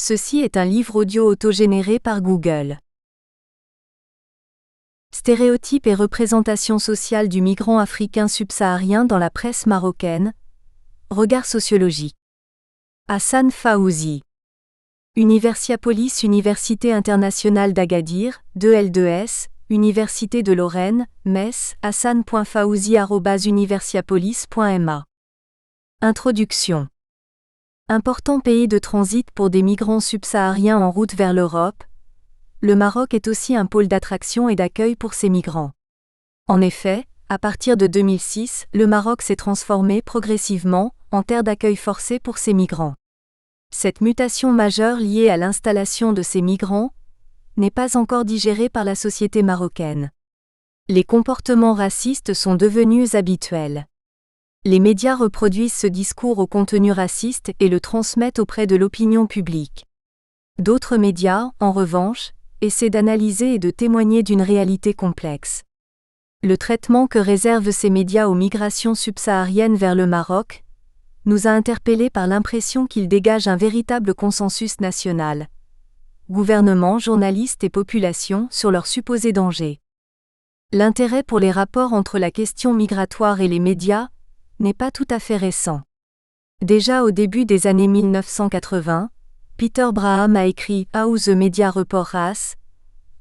Ceci est un livre audio autogénéré par Google. Stéréotypes et représentations sociales du migrant africain subsaharien dans la presse marocaine. Regard sociologique. Hassan Fawzi. Universiapolis, Université internationale d'Agadir, 2L2S, Université de Lorraine, Metz, hassan.fawzi@universiapolis.ma. Introduction. Important pays de transit pour des migrants subsahariens en route vers l'Europe, le Maroc est aussi un pôle d'attraction et d'accueil pour ces migrants. En effet, à partir de 2006, le Maroc s'est transformé progressivement en terre d'accueil forcé pour ces migrants. Cette mutation majeure liée à l'installation de ces migrants n'est pas encore digérée par la société marocaine. Les comportements racistes sont devenus habituels. Les médias reproduisent ce discours au contenu raciste et le transmettent auprès de l'opinion publique. D'autres médias, en revanche, essaient d'analyser et de témoigner d'une réalité complexe. Le traitement que réservent ces médias aux migrations subsahariennes vers le Maroc nous a interpellés par l'impression qu'il dégage un véritable consensus national, gouvernement, journalistes et population, sur leur supposé danger. L'intérêt pour les rapports entre la question migratoire et les médias n'est pas tout à fait récent. Déjà au début des années 1980, Peter Braham a écrit « How the Media Report Race »,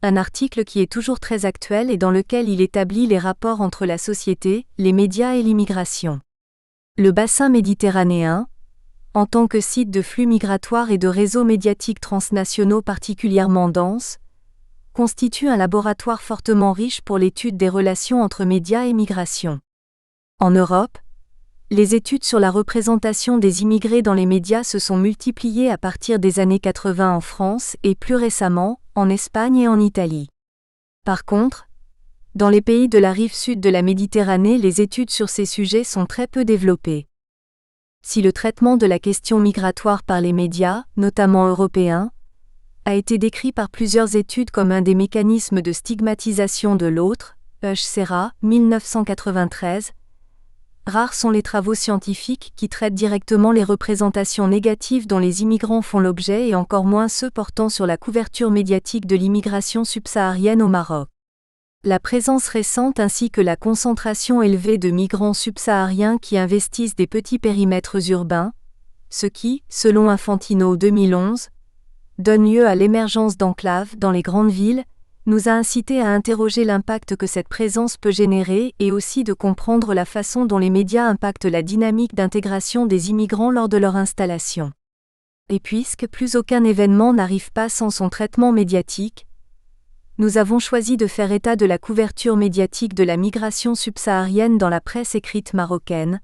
un article qui est toujours très actuel et dans lequel il établit les rapports entre la société, les médias et l'immigration. Le bassin méditerranéen, en tant que site de flux migratoires et de réseaux médiatiques transnationaux particulièrement denses, constitue un laboratoire fortement riche pour l'étude des relations entre médias et migration. En Europe, les études sur la représentation des immigrés dans les médias se sont multipliées à partir des années 80 en France et plus récemment, en Espagne et en Italie. Par contre, dans les pays de la rive sud de la Méditerranée, les études sur ces sujets sont très peu développées. Si le traitement de la question migratoire par les médias, notamment européens, a été décrit par plusieurs études comme un des mécanismes de stigmatisation de l'autre, Serra, 1993, rares sont les travaux scientifiques qui traitent directement les représentations négatives dont les immigrants font l'objet et encore moins ceux portant sur la couverture médiatique de l'immigration subsaharienne au Maroc. La présence récente ainsi que la concentration élevée de migrants subsahariens qui investissent des petits périmètres urbains, ce qui, selon Infantino 2011, donne lieu à l'émergence d'enclaves dans les grandes villes, nous a incité à interroger l'impact que cette présence peut générer et aussi de comprendre la façon dont les médias impactent la dynamique d'intégration des immigrants lors de leur installation. Et puisque plus aucun événement n'arrive pas sans son traitement médiatique, nous avons choisi de faire état de la couverture médiatique de la migration subsaharienne dans la presse écrite marocaine.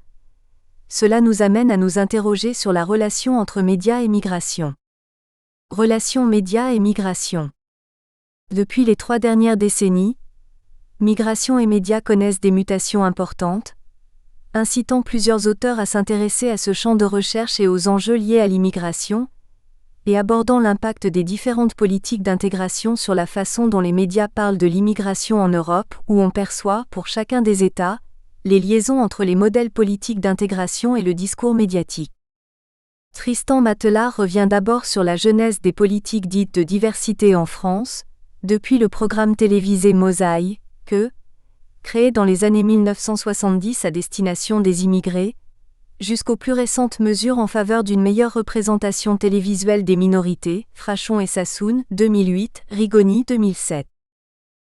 Cela nous amène à nous interroger sur la relation entre médias et migration. Relation médias et migration. Depuis les 3 dernières décennies, migration et médias connaissent des mutations importantes, incitant plusieurs auteurs à s'intéresser à ce champ de recherche et aux enjeux liés à l'immigration, et abordant l'impact des différentes politiques d'intégration sur la façon dont les médias parlent de l'immigration en Europe, où on perçoit, pour chacun des États, les liaisons entre les modèles politiques d'intégration et le discours médiatique. Tristan Matelas revient d'abord sur la genèse des politiques dites de diversité en France, depuis le programme télévisé Mosaïque, créé dans les années 1970 à destination des immigrés, jusqu'aux plus récentes mesures en faveur d'une meilleure représentation télévisuelle des minorités, Frachon et Sassoon, 2008, Rigoni, 2007.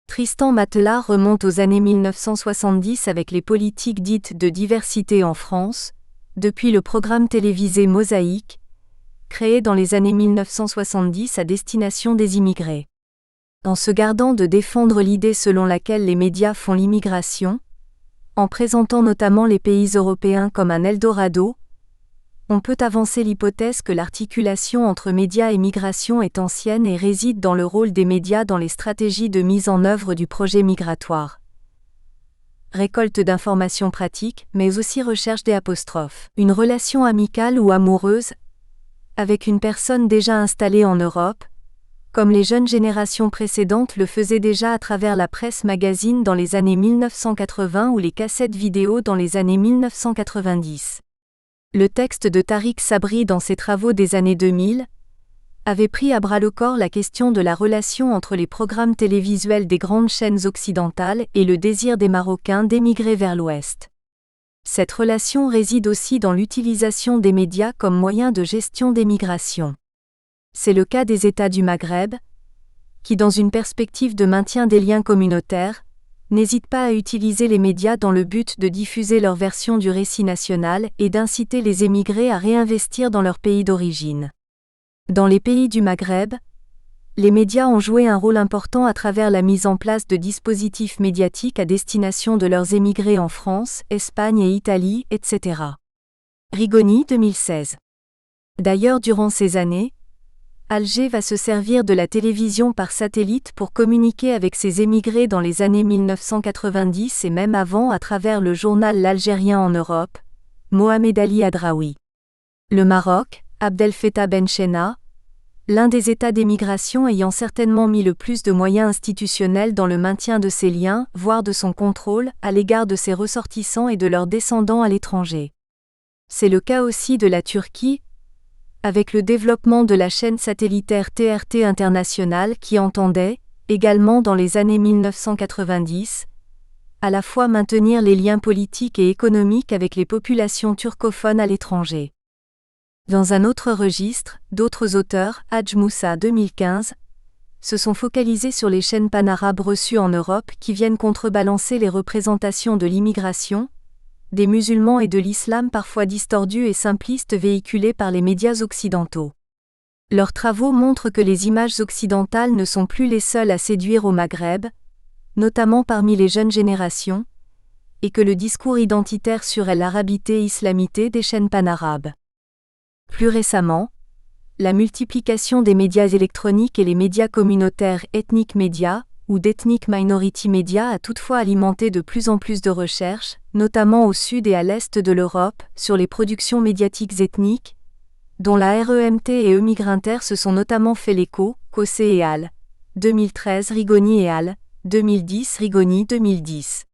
Tristan Matelas remonte aux années 1970 avec les politiques dites de diversité en France, depuis le programme télévisé Mosaïque, créé dans les années 1970 à destination des immigrés. En se gardant de défendre l'idée selon laquelle les médias font l'immigration, en présentant notamment les pays européens comme un Eldorado, on peut avancer l'hypothèse que l'articulation entre médias et migration est ancienne et réside dans le rôle des médias dans les stratégies de mise en œuvre du projet migratoire. Récolte d'informations pratiques, mais aussi recherche des apostrophes. Une relation amicale ou amoureuse avec une personne déjà installée en Europe, comme les jeunes générations précédentes le faisaient déjà à travers la presse magazine dans les années 1980 ou les cassettes vidéo dans les années 1990. Le texte de Tariq Sabri dans ses travaux des années 2000 avait pris à bras-le-corps la question de la relation entre les programmes télévisuels des grandes chaînes occidentales et le désir des Marocains d'émigrer vers l'Ouest. Cette relation réside aussi dans l'utilisation des médias comme moyen de gestion des migrations. C'est le cas des États du Maghreb, qui dans une perspective de maintien des liens communautaires, n'hésitent pas à utiliser les médias dans le but de diffuser leur version du récit national et d'inciter les émigrés à réinvestir dans leur pays d'origine. Dans les pays du Maghreb, les médias ont joué un rôle important à travers la mise en place de dispositifs médiatiques à destination de leurs émigrés en France, Espagne et Italie, etc. Rigoni 2016. D'ailleurs, durant ces années, Alger va se servir de la télévision par satellite pour communiquer avec ses émigrés dans les années 1990 et même avant à travers le journal L'Algérien en Europe, Mohamed Ali Hadraoui. Le Maroc, Abdel Fattah Benchena, l'un des États d'émigration ayant certainement mis le plus de moyens institutionnels dans le maintien de ses liens, voire de son contrôle, à l'égard de ses ressortissants et de leurs descendants à l'étranger. C'est le cas aussi de la Turquie, avec le développement de la chaîne satellitaire TRT International qui entendait, également dans les années 1990, à la fois maintenir les liens politiques et économiques avec les populations turcophones à l'étranger. Dans un autre registre, d'autres auteurs, Hadj Moussa 2015, se sont focalisés sur les chaînes panarabes reçues en Europe qui viennent contrebalancer les représentations de l'immigration, des musulmans et de l'islam parfois distordus et simplistes véhiculés par les médias occidentaux. Leurs travaux montrent que les images occidentales ne sont plus les seules à séduire au Maghreb, notamment parmi les jeunes générations, et que le discours identitaire surait l'arabité et islamité des chaînes panarabes. Plus récemment, la multiplication des médias électroniques et les médias communautaires ethnic media ou d'ethnic minority media a toutefois alimenté de plus en plus de recherches, notamment au sud et à l'est de l'Europe, sur les productions médiatiques ethniques, dont la REMT et Emigrinter se sont notamment fait l'écho, Cossé et al. 2013 Rigoni et al. 2010 Rigoni 2010.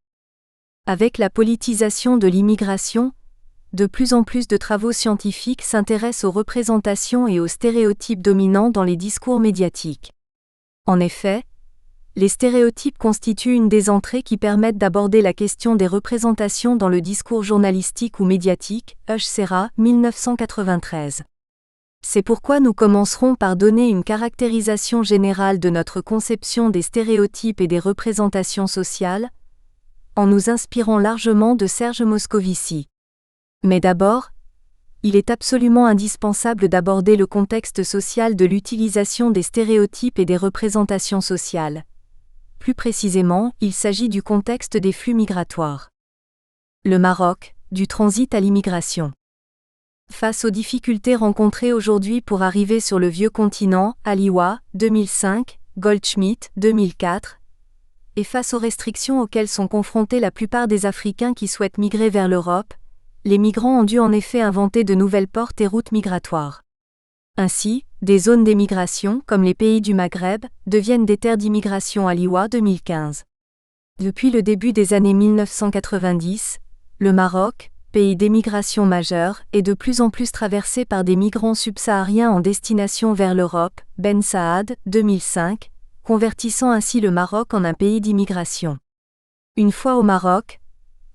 Avec la politisation de l'immigration, de plus en plus de travaux scientifiques s'intéressent aux représentations et aux stéréotypes dominants dans les discours médiatiques. En effet, les stéréotypes constituent une des entrées qui permettent d'aborder la question des représentations dans le discours journalistique ou médiatique, Serra, 1993. C'est pourquoi nous commencerons par donner une caractérisation générale de notre conception des stéréotypes et des représentations sociales, en nous inspirant largement de Serge Moscovici. Mais d'abord, il est absolument indispensable d'aborder le contexte social de l'utilisation des stéréotypes et des représentations sociales. Plus précisément, il s'agit du contexte des flux migratoires. Le Maroc, du transit à l'immigration. Face aux difficultés rencontrées aujourd'hui pour arriver sur le vieux continent, Aliwa, 2005, Goldschmidt, 2004, et face aux restrictions auxquelles sont confrontés la plupart des Africains qui souhaitent migrer vers l'Europe, les migrants ont dû en effet inventer de nouvelles portes et routes migratoires. Ainsi, des zones d'émigration, comme les pays du Maghreb, deviennent des terres d'immigration Aliwa 2015. Depuis le début des années 1990, le Maroc, pays d'émigration majeur, est de plus en plus traversé par des migrants subsahariens en destination vers l'Europe, Ben Saad, 2005, convertissant ainsi le Maroc en un pays d'immigration. Une fois au Maroc,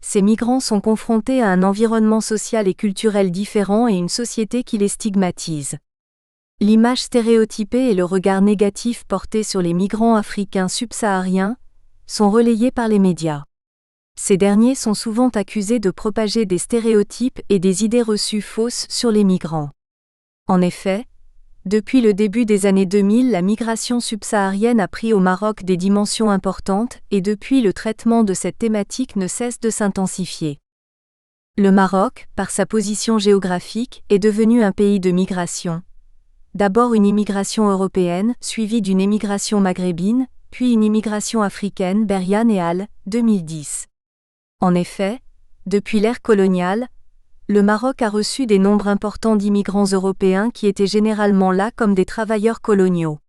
ces migrants sont confrontés à un environnement social et culturel différent et une société qui les stigmatise. L'image stéréotypée et le regard négatif porté sur les migrants africains subsahariens sont relayés par les médias. Ces derniers sont souvent accusés de propager des stéréotypes et des idées reçues fausses sur les migrants. En effet, depuis le début des années 2000, la migration subsaharienne a pris au Maroc des dimensions importantes et depuis le traitement de cette thématique ne cesse de s'intensifier. Le Maroc, par sa position géographique, est devenu un pays de migration. D'abord une immigration européenne, suivie d'une émigration maghrébine, puis une immigration africaine, Beryan et al. 2010. En effet, depuis l'ère coloniale, le Maroc a reçu des nombres importants d'immigrants européens qui étaient généralement là comme des travailleurs coloniaux.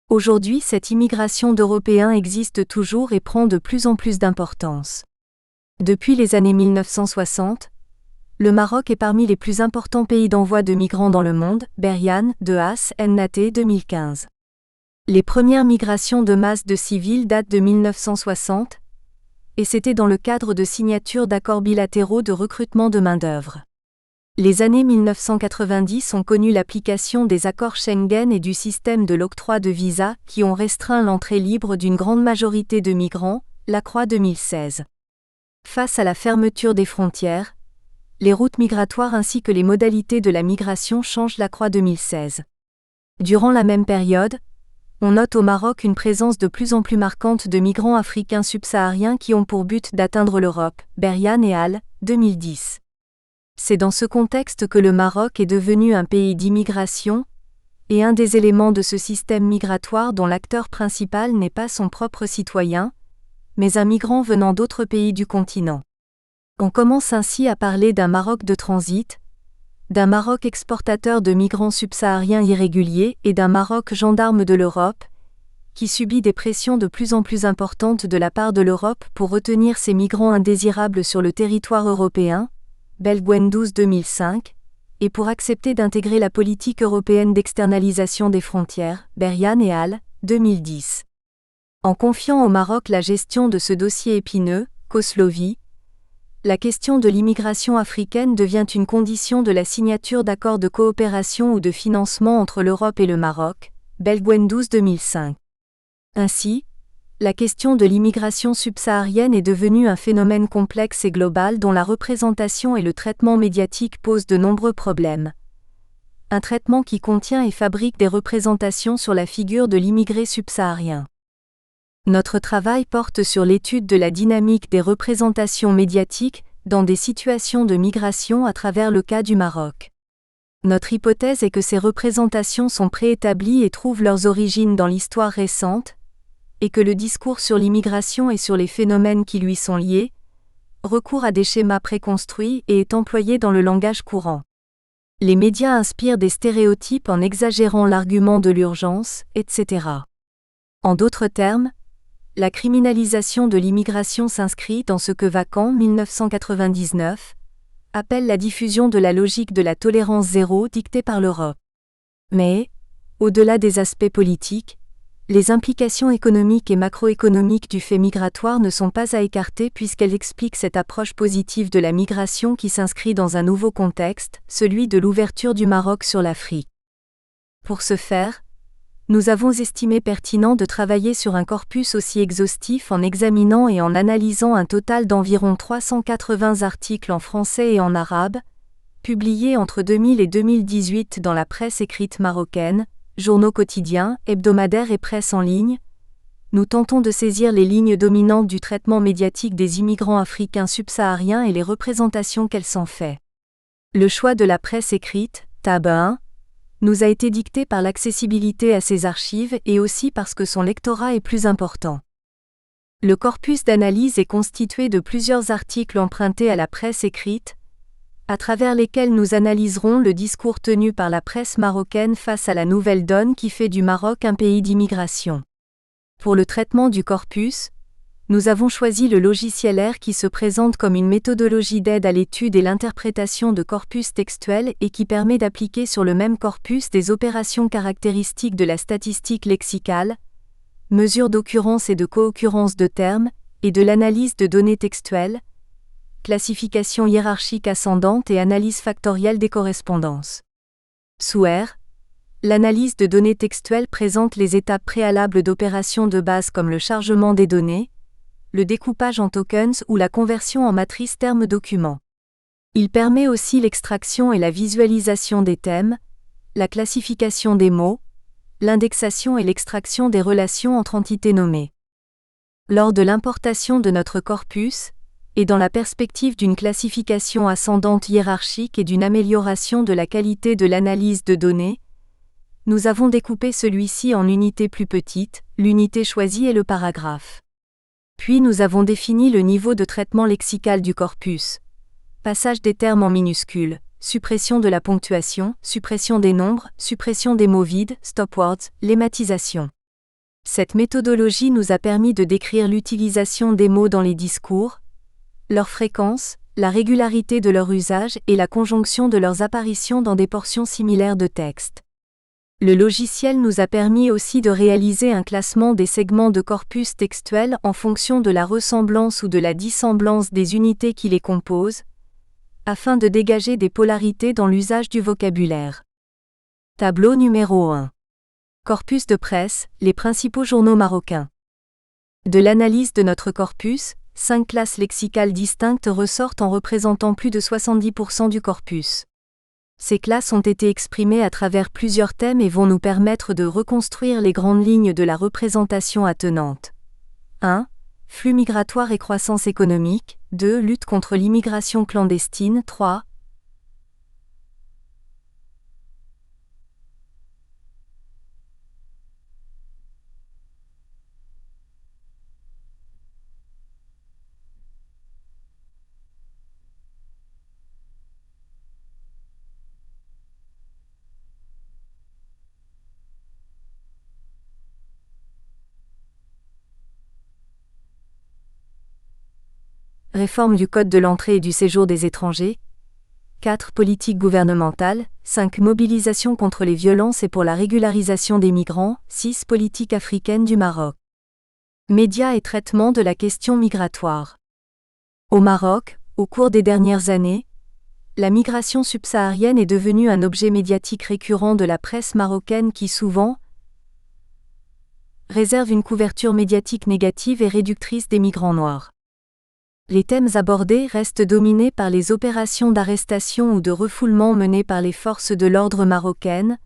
Aujourd'hui, cette immigration d'Européens existe toujours et prend de plus en plus d'importance. Depuis les années 1960, Le Maroc est parmi les plus importants pays d'envoi de migrants dans le monde, Beryan, de Haas, Nat 2015. Les premières migrations de masse de civils datent de 1960, et c'était dans le cadre de signature d'accords bilatéraux de recrutement de main-d'œuvre. Les années 1990 ont connu l'application des accords Schengen et du système de l'octroi de visas qui ont restreint l'entrée libre d'une grande majorité de migrants, Lacroix 2016. Face à la fermeture des frontières, les routes migratoires ainsi que les modalités de la migration changent, Lacroix 2016. Durant la même période, on note au Maroc une présence de plus en plus marquante de migrants africains subsahariens qui ont pour but d'atteindre l'Europe, Beryan et Al, 2010. C'est dans ce contexte que le Maroc est devenu un pays d'immigration, et un des éléments de ce système migratoire dont l'acteur principal n'est pas son propre citoyen, mais un migrant venant d'autres pays du continent. On commence ainsi à parler d'un Maroc de transit, d'un Maroc exportateur de migrants subsahariens irréguliers et d'un Maroc gendarme de l'Europe, qui subit des pressions de plus en plus importantes de la part de l'Europe pour retenir ces migrants indésirables sur le territoire européen, Belgwen 12 2005, et pour accepter d'intégrer la politique européenne d'externalisation des frontières, Beryan et Al, 2010. En confiant au Maroc la gestion de ce dossier épineux, Koslovi, la question de l'immigration africaine devient une condition de la signature d'accords de coopération ou de financement entre l'Europe et le Maroc, Belgwen 12 2005. Ainsi, la question de l'immigration subsaharienne est devenue un phénomène complexe et global dont la représentation et le traitement médiatique posent de nombreux problèmes. Un traitement qui contient et fabrique des représentations sur la figure de l'immigré subsaharien. Notre travail porte sur l'étude de la dynamique des représentations médiatiques dans des situations de migration à travers le cas du Maroc. Notre hypothèse est que ces représentations sont préétablies et trouvent leurs origines dans l'histoire récente, et que le discours sur l'immigration et sur les phénomènes qui lui sont liés recourt à des schémas préconstruits et est employé dans le langage courant. Les médias inspirent des stéréotypes en exagérant l'argument de l'urgence, etc. En d'autres termes, la criminalisation de l'immigration s'inscrit dans ce que Vacan 1999 appelle la diffusion de la logique de la tolérance zéro dictée par l'Europe. Mais, au-delà des aspects politiques, les implications économiques et macroéconomiques du fait migratoire ne sont pas à écarter puisqu'elles expliquent cette approche positive de la migration qui s'inscrit dans un nouveau contexte, celui de l'ouverture du Maroc sur l'Afrique. Pour ce faire, nous avons estimé pertinent de travailler sur un corpus aussi exhaustif en examinant et en analysant un total d'environ 380 articles en français et en arabe, publiés entre 2000 et 2018 dans la presse écrite marocaine, journaux quotidiens, hebdomadaires et presse en ligne. Nous tentons de saisir les lignes dominantes du traitement médiatique des immigrants africains subsahariens et les représentations qu'elle s'en fait. Le choix de la presse écrite, Tab 1, nous a été dicté par l'accessibilité à ces archives et aussi parce que son lectorat est plus important. Le corpus d'analyse est constitué de plusieurs articles empruntés à la presse écrite, à travers lesquels nous analyserons le discours tenu par la presse marocaine face à la nouvelle donne qui fait du Maroc un pays d'immigration. Pour le traitement du corpus, nous avons choisi le logiciel R qui se présente comme une méthodologie d'aide à l'étude et l'interprétation de corpus textuels et qui permet d'appliquer sur le même corpus des opérations caractéristiques de la statistique lexicale, mesure d'occurrence et de co-occurrence de termes, et de l'analyse de données textuelles, classification hiérarchique ascendante et analyse factorielle des correspondances. Sous R, l'analyse de données textuelles présente les étapes préalables d'opérations de base comme le chargement des données, le découpage en tokens ou la conversion en matrice termes-documents. Il permet aussi l'extraction et la visualisation des thèmes, la classification des mots, l'indexation et l'extraction des relations entre entités nommées. Lors de l'importation de notre corpus, et dans la perspective d'une classification ascendante hiérarchique et d'une amélioration de la qualité de l'analyse de données, nous avons découpé celui-ci en unités plus petites, l'unité choisie et le paragraphe. Puis nous avons défini le niveau de traitement lexical du corpus. Passage des termes en minuscules, suppression de la ponctuation, suppression des nombres, suppression des mots vides, stopwords, lématisation. Cette méthodologie nous a permis de décrire l'utilisation des mots dans les discours, leur fréquence, la régularité de leur usage et la conjonction de leurs apparitions dans des portions similaires de texte. Le logiciel nous a permis aussi de réaliser un classement des segments de corpus textuel en fonction de la ressemblance ou de la dissemblance des unités qui les composent, afin de dégager des polarités dans l'usage du vocabulaire. Tableau numéro 1. Corpus de presse, les principaux journaux marocains. De l'analyse de notre corpus, 5 classes lexicales distinctes ressortent en représentant plus de 70% du corpus. Ces classes ont été exprimées à travers plusieurs thèmes et vont nous permettre de reconstruire les grandes lignes de la représentation attenante. 1. Flux migratoire et croissance économique. 2. Lutte contre l'immigration clandestine. 3. Réforme du Code de l'entrée et du séjour des étrangers. 4. Politique gouvernementale. 5. Mobilisation contre les violences et pour la régularisation des migrants. 6. Politique africaine du Maroc. Médias et traitement de la question migratoire. Au Maroc, au cours des dernières années, la migration subsaharienne est devenue un objet médiatique récurrent de la presse marocaine qui souvent réserve une couverture médiatique négative et réductrice des migrants noirs. Les thèmes abordés restent dominés par les opérations d'arrestation ou de refoulement menées par les forces de l'ordre marocaines,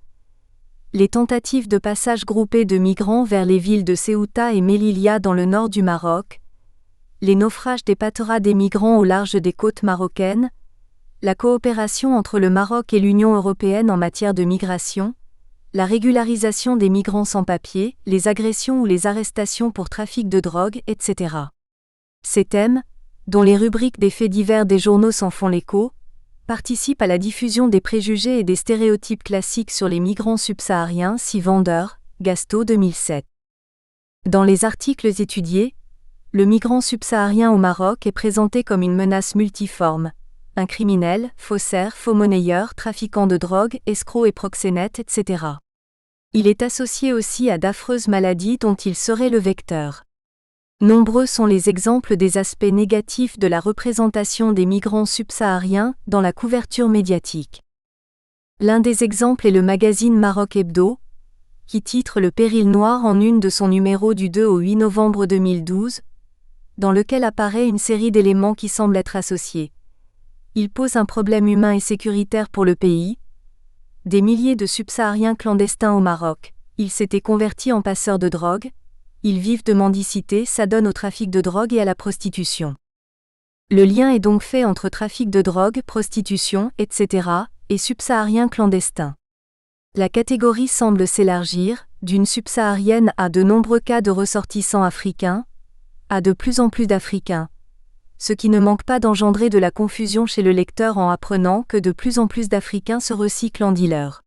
les tentatives de passage groupé de migrants vers les villes de Ceuta et Melilla dans le nord du Maroc, les naufrages des pateras des migrants au large des côtes marocaines, la coopération entre le Maroc et l'Union européenne en matière de migration, la régularisation des migrants sans papier, les agressions ou les arrestations pour trafic de drogue, etc. Ces thèmes, dont les rubriques des faits divers des journaux s'en font l'écho, participent à la diffusion des préjugés et des stéréotypes classiques sur les migrants subsahariens. Vendeur, Gasto 2007. Dans les articles étudiés, le migrant subsaharien au Maroc est présenté comme une menace multiforme, un criminel, faussaire, faux-monnayeur, trafiquant de drogue, escroc et proxénète, etc. Il est associé aussi à d'affreuses maladies dont il serait le vecteur. Nombreux sont les exemples des aspects négatifs de la représentation des migrants subsahariens dans la couverture médiatique. L'un des exemples est le magazine Maroc Hebdo, qui titre Le péril noir en une de son numéro du 2 au 8 novembre 2012, dans lequel apparaît une série d'éléments qui semblent être associés. Il pose un problème humain et sécuritaire pour le pays. Des milliers de subsahariens clandestins au Maroc. Ils s'étaient convertis en passeurs de drogue. Ils vivent de mendicité, s'adonnent au trafic de drogue et à la prostitution. Le lien est donc fait entre trafic de drogue, prostitution, etc., et subsahariens clandestins. La catégorie semble s'élargir, d'une subsaharienne à de nombreux cas de ressortissants africains, à de plus en plus d'Africains, ce qui ne manque pas d'engendrer de la confusion chez le lecteur en apprenant que de plus en plus d'Africains se recyclent en dealers.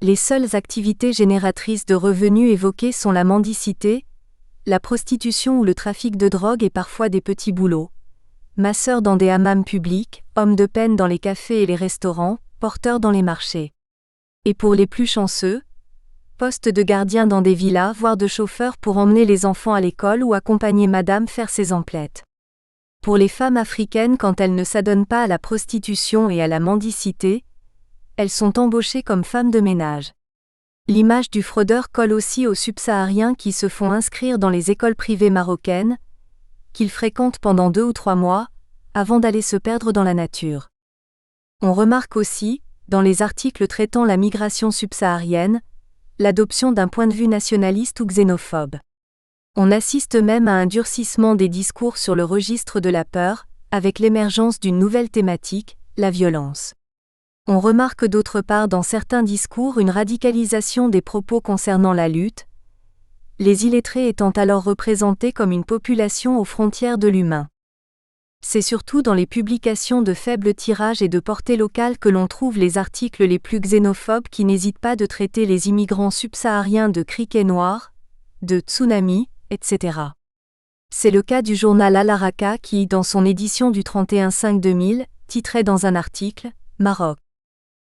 Les seules activités génératrices de revenus évoquées sont la mendicité, la prostitution ou le trafic de drogue et parfois des petits boulots. Masseurs dans des hammams publics, hommes de peine dans les cafés et les restaurants, porteurs dans les marchés. Et pour les plus chanceux, postes de gardiens dans des villas, voire de chauffeurs pour emmener les enfants à l'école ou accompagner madame faire ses emplettes. Pour les femmes africaines, quand elles ne s'adonnent pas à la prostitution et à la mendicité, elles sont embauchées comme femmes de ménage. L'image du fraudeur colle aussi aux subsahariens qui se font inscrire dans les écoles privées marocaines, qu'ils fréquentent pendant 2 ou 3 mois, avant d'aller se perdre dans la nature. On remarque aussi, dans les articles traitant la migration subsaharienne, l'adoption d'un point de vue nationaliste ou xénophobe. On assiste même à un durcissement des discours sur le registre de la peur, avec l'émergence d'une nouvelle thématique, la violence. On remarque d'autre part dans certains discours une radicalisation des propos concernant la lutte, les illettrés étant alors représentés comme une population aux frontières de l'humain. C'est surtout dans les publications de faible tirage et de portée locale que l'on trouve les articles les plus xénophobes qui n'hésitent pas de traiter les immigrants subsahariens de criquets noirs, de tsunamis, etc. C'est le cas du journal Al Haraka qui, dans son édition du 31/5/2000, titrait dans un article « Maroc.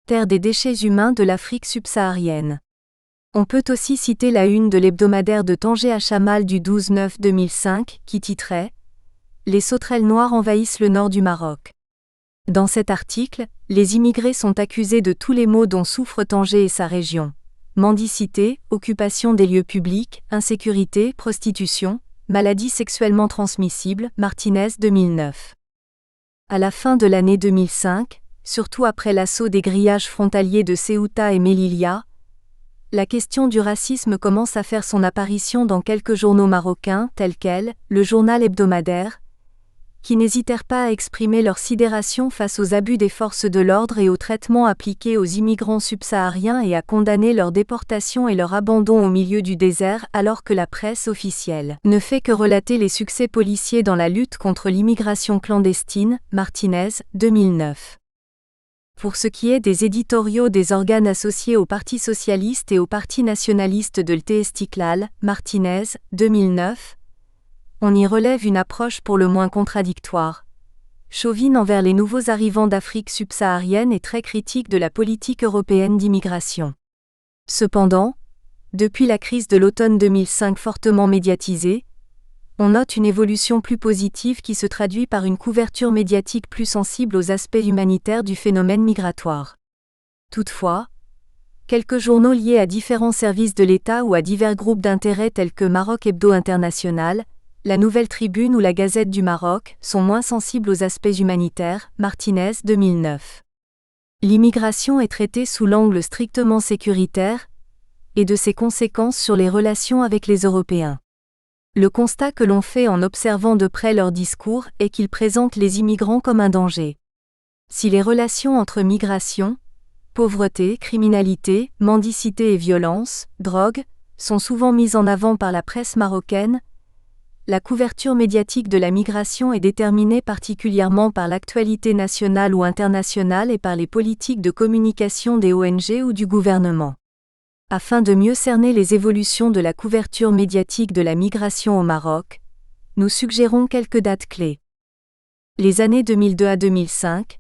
Terre des déchets humains de l'Afrique subsaharienne ». On peut aussi citer la une de l'hebdomadaire de Tanger Hachamal du 12/9/2005 qui titrait « Les sauterelles noires envahissent le nord du Maroc ». Dans cet article, les immigrés sont accusés de tous les maux dont souffre Tanger et sa région. Mendicité, occupation des lieux publics, insécurité, prostitution, maladies sexuellement transmissibles, Martinez 2009. À la fin de l'année 2005, surtout après l'assaut des grillages frontaliers de Ceuta et Melilla, la question du racisme commence à faire son apparition dans quelques journaux marocains tels quels le journal hebdomadaire, qui n'hésitèrent pas à exprimer leur sidération face aux abus des forces de l'ordre et aux traitements appliqués aux immigrants subsahariens et à condamner leur déportation et leur abandon au milieu du désert alors que la presse officielle ne fait que relater les succès policiers dans la lutte contre l'immigration clandestine, Martinez, 2009. Pour ce qui est des éditoriaux des organes associés au Parti socialiste et au Parti nationaliste de l'Istiqlal, Martinez, 2009, on y relève une approche pour le moins contradictoire. Chauvine envers les nouveaux arrivants d'Afrique subsaharienne et très critique de la politique européenne d'immigration. Cependant, depuis la crise de l'automne 2005 fortement médiatisée, on note une évolution plus positive qui se traduit par une couverture médiatique plus sensible aux aspects humanitaires du phénomène migratoire. Toutefois, quelques journaux liés à différents services de l'État ou à divers groupes d'intérêt tels que Maroc Hebdo International, la Nouvelle Tribune ou la Gazette du Maroc sont moins sensibles aux aspects humanitaires, Martinez 2009. L'immigration est traitée sous l'angle strictement sécuritaire et de ses conséquences sur les relations avec les Européens. Le constat que l'on fait en observant de près leur discours est qu'ils présentent les immigrants comme un danger. Si les relations entre migration, pauvreté, criminalité, mendicité et violence, drogue, sont souvent mises en avant par la presse marocaine, la couverture médiatique de la migration est déterminée particulièrement par l'actualité nationale ou internationale et par les politiques de communication des ONG ou du gouvernement. Afin de mieux cerner les évolutions de la couverture médiatique de la migration au Maroc, nous suggérons quelques dates clés. Les années 2002 à 2005,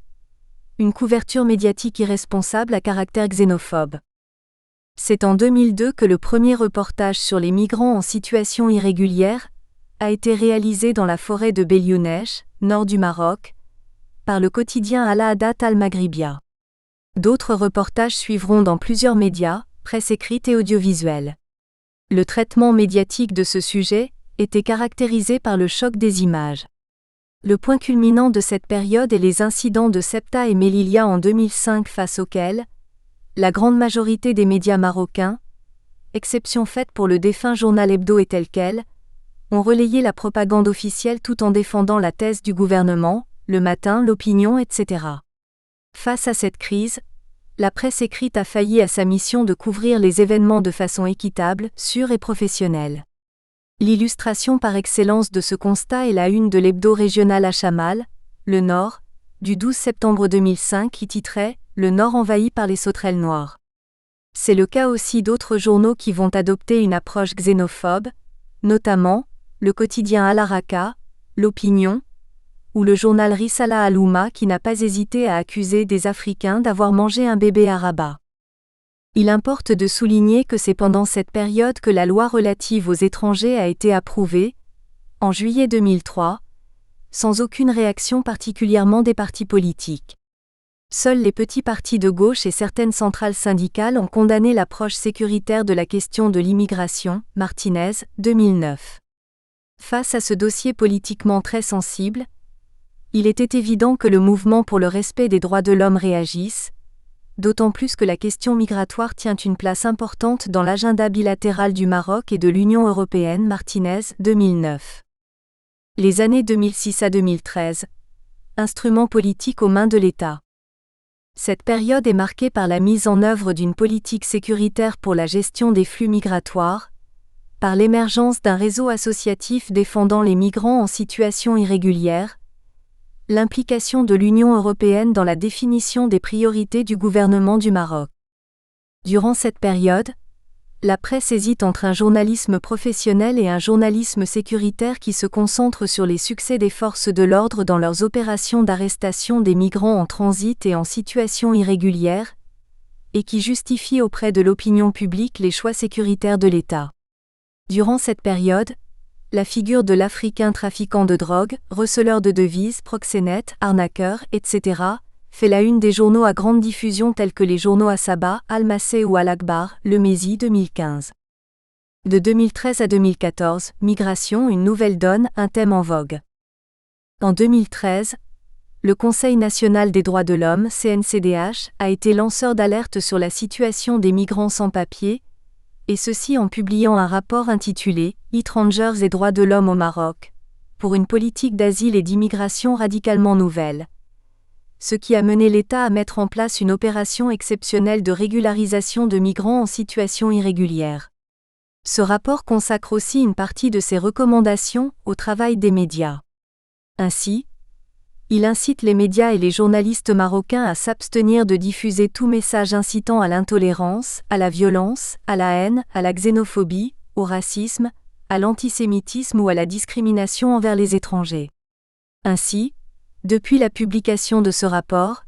une couverture médiatique irresponsable à caractère xénophobe. C'est en 2002 que le premier reportage sur les migrants en situation irrégulière a été réalisé dans la forêt de Beliounech, nord du Maroc, par le quotidien Al-Adat Al-Maghribia. D'autres reportages suivront dans plusieurs médias, presse écrite et audiovisuelle. Le traitement médiatique de ce sujet était caractérisé par le choc des images. Le point culminant de cette période est les incidents de Ceuta et Melilla en 2005 face auxquels la grande majorité des médias marocains, exception faite pour le défunt journal Hebdo et tel quel, ont relayé la propagande officielle tout en défendant la thèse du gouvernement, Le Matin, L'Opinion, etc. Face à cette crise, la presse écrite a failli à sa mission de couvrir les événements de façon équitable, sûre et professionnelle. L'illustration par excellence de ce constat est la une de l'hebdo régional Hachamal, Le Nord, du 12 septembre 2005 qui titrait « Le Nord envahi par les sauterelles noires ». C'est le cas aussi d'autres journaux qui vont adopter une approche xénophobe, notamment le quotidien Al Haraka, L'Opinion, ou le journal Risala Al-Oumma qui n'a pas hésité à accuser des Africains d'avoir mangé un bébé à Rabat. Il importe de souligner que c'est pendant cette période que la loi relative aux étrangers a été approuvée, en juillet 2003, sans aucune réaction particulièrement des partis politiques. Seuls les petits partis de gauche et certaines centrales syndicales ont condamné l'approche sécuritaire de la question de l'immigration, Martinez, 2009. Face à ce dossier politiquement très sensible, il était évident que le mouvement pour le respect des droits de l'homme réagisse, d'autant plus que la question migratoire tient une place importante dans l'agenda bilatéral du Maroc et de l'Union européenne. Martinez, 2009. Les années 2006 à 2013. Instruments politiques aux mains de l'État. Cette période est marquée par la mise en œuvre d'une politique sécuritaire pour la gestion des flux migratoires, par l'émergence d'un réseau associatif défendant les migrants en situation irrégulière, l'implication de l'Union européenne dans la définition des priorités du gouvernement du Maroc. Durant cette période, La presse hésite entre un journalisme professionnel et un journalisme sécuritaire qui se concentre sur les succès des forces de l'ordre dans leurs opérations d'arrestation des migrants en transit et en situation irrégulière, et qui justifie auprès de l'opinion publique les choix sécuritaires de l'État. Durant cette période, la figure de l'Africain trafiquant de drogue, receleur de devises, proxénète, arnaqueur, etc., fait la une des journaux à grande diffusion tels que les journaux Asaba, Al-Masé ou Al-Akhbar, Le Messie 2015. De 2013 à 2014, Migration, une nouvelle donne, un thème en vogue. En 2013, le Conseil national des droits de l'homme, CNCDH, a été lanceur d'alerte sur la situation des migrants sans papier, et ceci en publiant un rapport intitulé « Étrangers et droits de l'homme au Maroc » pour une politique d'asile et d'immigration radicalement nouvelle. Ce qui a mené l'État à mettre en place une opération exceptionnelle de régularisation de migrants en situation irrégulière. Ce rapport consacre aussi une partie de ses recommandations au travail des médias. Ainsi, il incite les médias et les journalistes marocains à s'abstenir de diffuser tout message incitant à l'intolérance, à la violence, à la haine, à la xénophobie, au racisme, à l'antisémitisme ou à la discrimination envers les étrangers. Ainsi, depuis la publication de ce rapport,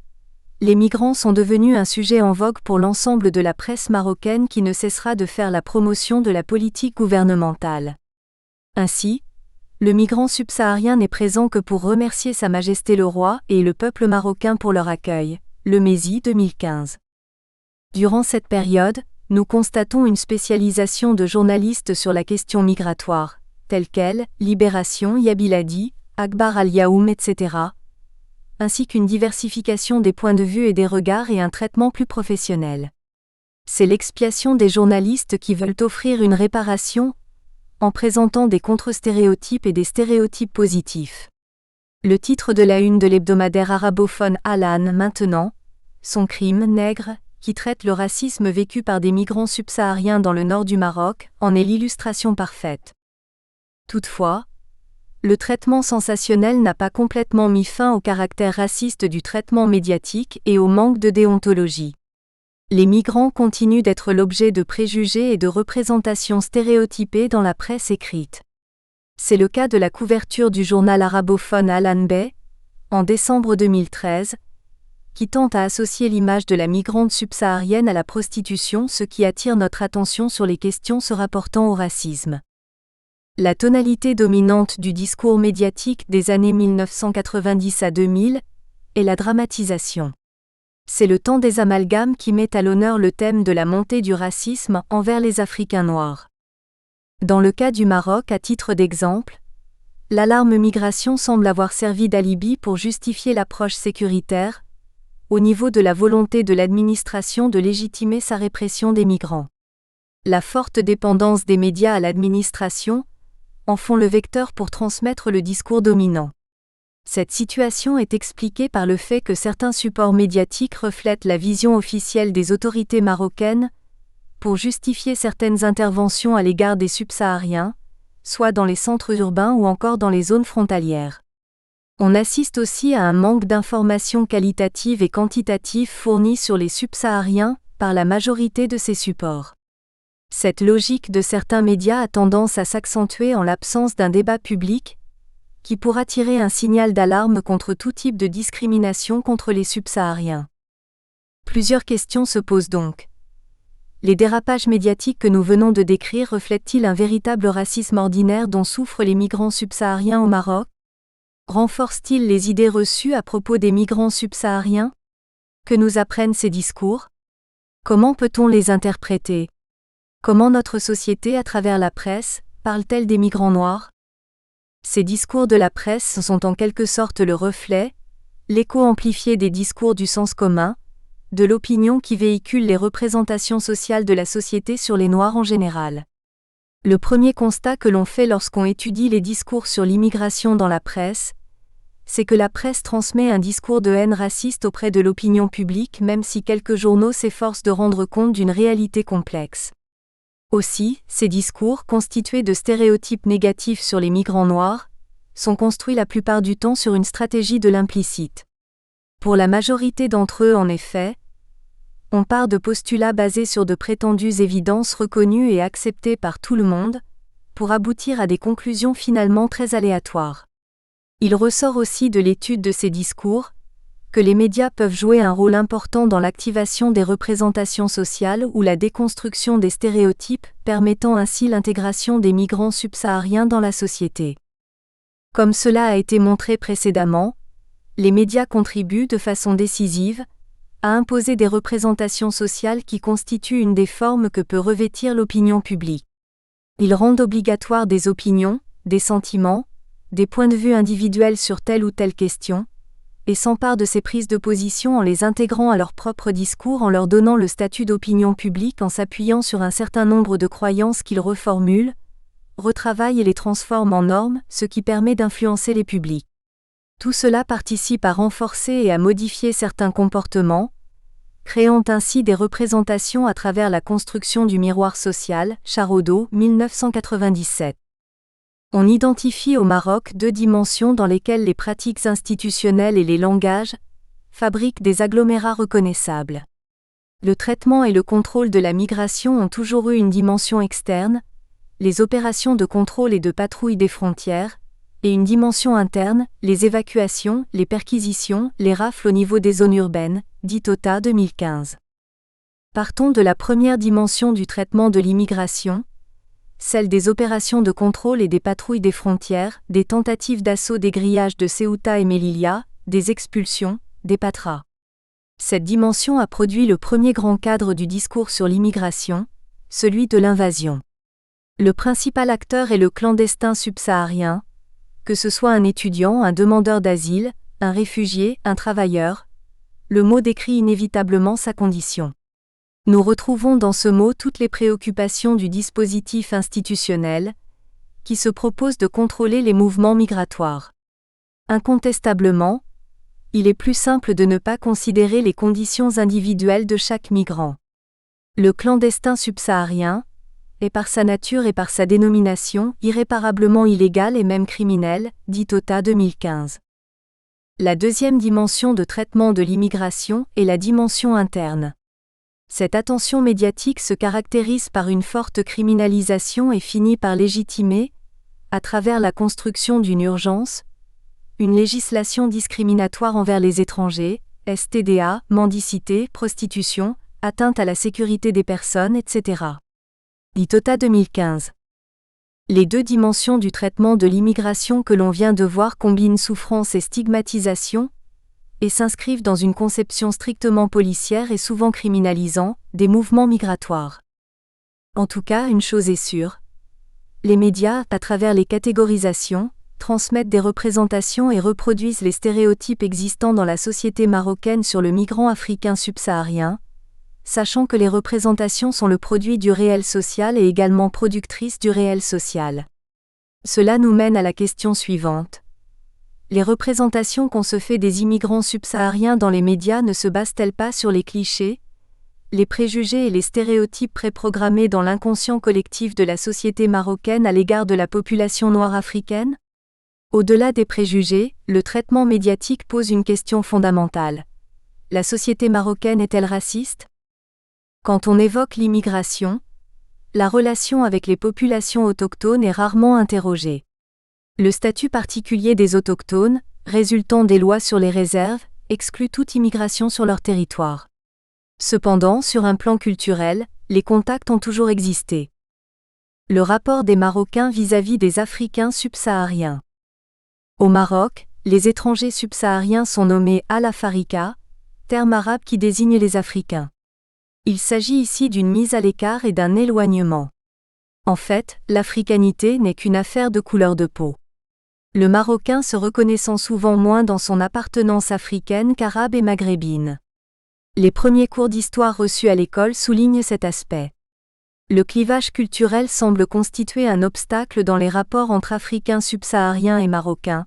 les migrants sont devenus un sujet en vogue pour l'ensemble de la presse marocaine qui ne cessera de faire la promotion de la politique gouvernementale. Ainsi, le migrant subsaharien n'est présent que pour remercier Sa Majesté le Roi et le peuple marocain pour leur accueil. Le Messie 2015. Durant cette période, nous constatons une spécialisation de journalistes sur la question migratoire, tels qu'elle, Libération, Yabiladi, Akhbar al-Yaoum, etc., ainsi qu'une diversification des points de vue et des regards et un traitement plus professionnel. C'est l'expiation des journalistes qui veulent offrir une réparation, en présentant des contre-stéréotypes et des stéréotypes positifs. Le titre de la une de l'hebdomadaire arabophone Al-An maintenant, Son crime, nègre, qui traite le racisme vécu par des migrants subsahariens dans le nord du Maroc, en est l'illustration parfaite. Toutefois, le traitement sensationnel n'a pas complètement mis fin au caractère raciste du traitement médiatique et au manque de déontologie. Les migrants continuent d'être l'objet de préjugés et de représentations stéréotypées dans la presse écrite. C'est le cas de la couverture du journal arabophone Al-Anbah, en décembre 2013, qui tente à associer l'image de la migrante subsaharienne à la prostitution, ce qui attire notre attention sur les questions se rapportant au racisme. La tonalité dominante du discours médiatique des années 1990 à 2000 est la dramatisation. C'est le temps des amalgames qui met à l'honneur le thème de la montée du racisme envers les Africains noirs. Dans le cas du Maroc, à titre d'exemple, l'alarme migration semble avoir servi d'alibi pour justifier l'approche sécuritaire, au niveau de la volonté de l'administration de légitimer sa répression des migrants. La forte dépendance des médias à l'administration en font le vecteur pour transmettre le discours dominant. Cette situation est expliquée par le fait que certains supports médiatiques reflètent la vision officielle des autorités marocaines pour justifier certaines interventions à l'égard des subsahariens, soit dans les centres urbains ou encore dans les zones frontalières. On assiste aussi à un manque d'informations qualitatives et quantitatives fournies sur les subsahariens par la majorité de ces supports. Cette logique de certains médias a tendance à s'accentuer en l'absence d'un débat public qui pourra tirer un signal d'alarme contre tout type de discrimination contre les subsahariens. Plusieurs questions se posent donc. Les dérapages médiatiques que nous venons de décrire reflètent-ils un véritable racisme ordinaire dont souffrent les migrants subsahariens au Maroc ? Renforcent-ils les idées reçues à propos des migrants subsahariens ? Que nous apprennent ces discours ? Comment peut-on les interpréter ? Comment notre société, à travers la presse, parle-t-elle des migrants noirs ? Ces discours de la presse sont en quelque sorte le reflet, l'écho amplifié des discours du sens commun, de l'opinion qui véhicule les représentations sociales de la société sur les Noirs en général. Le premier constat que l'on fait lorsqu'on étudie les discours sur l'immigration dans la presse, c'est que la presse transmet un discours de haine raciste auprès de l'opinion publique même si quelques journaux s'efforcent de rendre compte d'une réalité complexe. Aussi, ces discours, constitués de stéréotypes négatifs sur les migrants noirs, sont construits la plupart du temps sur une stratégie de l'implicite. Pour la majorité d'entre eux, en effet, On part de postulats basés sur de prétendues évidences reconnues et acceptées par tout le monde, pour aboutir à des conclusions finalement très aléatoires. Il ressort aussi de l'étude de ces discours, que les médias peuvent jouer un rôle important dans l'activation des représentations sociales ou la déconstruction des stéréotypes, permettant ainsi l'intégration des migrants subsahariens dans la société. Comme cela a été montré précédemment, les médias contribuent de façon décisive à imposer des représentations sociales qui constituent une des formes que peut revêtir l'opinion publique. Ils rendent obligatoires des opinions, des sentiments, des points de vue individuels sur telle ou telle question, et s'emparent de ces prises de position en les intégrant à leur propre discours en leur donnant le statut d'opinion publique en s'appuyant sur un certain nombre de croyances qu'ils reformulent, retravaillent et les transforment en normes, ce qui permet d'influencer les publics. Tout cela participe à renforcer et à modifier certains comportements, créant ainsi des représentations à travers la construction du miroir social, Charodeau, 1997. On identifie au Maroc 2 dimensions dans lesquelles les pratiques institutionnelles et les langages fabriquent des agglomérats reconnaissables. Le traitement et le contrôle de la migration ont toujours eu une dimension externe, les opérations de contrôle et de patrouille des frontières, et une dimension interne, les évacuations, les perquisitions, les rafles au niveau des zones urbaines, dit OTA 2015. Partons de la première dimension du traitement de l'immigration, celle des opérations de contrôle et des patrouilles des frontières, des tentatives d'assaut des grillages de Ceuta et Melilla, des expulsions, des patras. Cette dimension a produit le premier grand cadre du discours sur l'immigration, celui de l'invasion. Le principal acteur est le clandestin subsaharien, que ce soit un étudiant, un demandeur d'asile, un réfugié, un travailleur, le mot décrit inévitablement sa condition. Nous retrouvons dans ce mot toutes les préoccupations du dispositif institutionnel, qui se propose de contrôler les mouvements migratoires. Incontestablement, il est plus simple de ne pas considérer les conditions individuelles de chaque migrant. Le clandestin subsaharien est par sa nature et par sa dénomination irréparablement illégal et même criminel, dit OTA 2015. La deuxième dimension de traitement de l'immigration est la dimension interne. Cette attention médiatique se caractérise par une forte criminalisation et finit par légitimer, à travers la construction d'une urgence, une législation discriminatoire envers les étrangers, STDA, mendicité, prostitution, atteinte à la sécurité des personnes, etc. Dit OTA 2015. Les 2 dimensions du traitement de l'immigration que l'on vient de voir combinent souffrance et stigmatisation, et s'inscrivent dans une conception strictement policière et souvent criminalisant, des mouvements migratoires. En tout cas, une chose est sûre. Les médias, à travers les catégorisations, transmettent des représentations et reproduisent les stéréotypes existants dans la société marocaine sur le migrant africain subsaharien, sachant que les représentations sont le produit du réel social et également productrices du réel social. Cela nous mène à la question suivante. Les représentations qu'on se fait des immigrants subsahariens dans les médias ne se basent-elles pas sur les clichés, les préjugés et les stéréotypes préprogrammés dans l'inconscient collectif de la société marocaine à l'égard de la population noire africaine ? Au-delà des préjugés, le traitement médiatique pose une question fondamentale. La société marocaine est-elle raciste ? Quand on évoque l'immigration, la relation avec les populations autochtones est rarement interrogée. Le statut particulier des autochtones, résultant des lois sur les réserves, exclut toute immigration sur leur territoire. Cependant, sur un plan culturel, les contacts ont toujours existé. Le rapport des Marocains vis-à-vis des Africains subsahariens. Au Maroc, les étrangers subsahariens sont nommés al-Afrika, terme arabe qui désigne les Africains. Il s'agit ici d'une mise à l'écart et d'un éloignement. En fait, l'africanité n'est qu'une affaire de couleur de peau. Le Marocain se reconnaissant souvent moins dans son appartenance africaine qu'arabe et maghrébine. Les premiers cours d'histoire reçus à l'école soulignent cet aspect. Le clivage culturel semble constituer un obstacle dans les rapports entre Africains subsahariens et Marocains.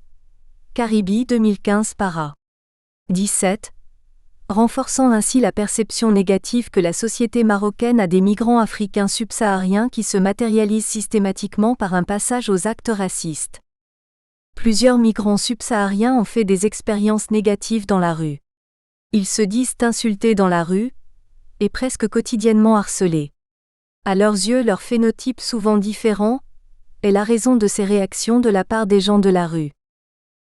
Caribi 2015 para. 17. Renforçant ainsi la perception négative que la société marocaine a des migrants africains subsahariens qui se matérialisent systématiquement par un passage aux actes racistes. Plusieurs migrants subsahariens ont fait des expériences négatives dans la rue. Ils se disent insultés dans la rue, et presque quotidiennement harcelés. À leurs yeux, leur phénotype souvent différent est la raison de ces réactions de la part des gens de la rue.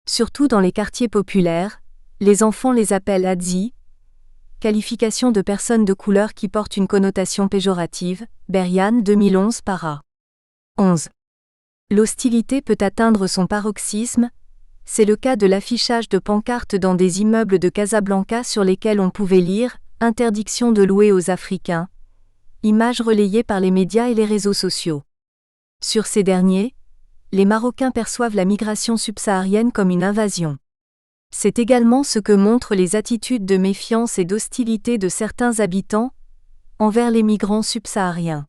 Surtout dans les quartiers populaires, les enfants les appellent Adzi, qualification de personnes de couleur qui porte une connotation péjorative, Berian 2011 para. 11. L'hostilité peut atteindre son paroxysme, c'est le cas de l'affichage de pancartes dans des immeubles de Casablanca sur lesquels on pouvait lire « Interdiction de louer aux Africains », images relayées par les médias et les réseaux sociaux. Sur ces derniers, les Marocains perçoivent la migration subsaharienne comme une invasion. C'est également ce que montrent les attitudes de méfiance et d'hostilité de certains habitants envers les migrants subsahariens.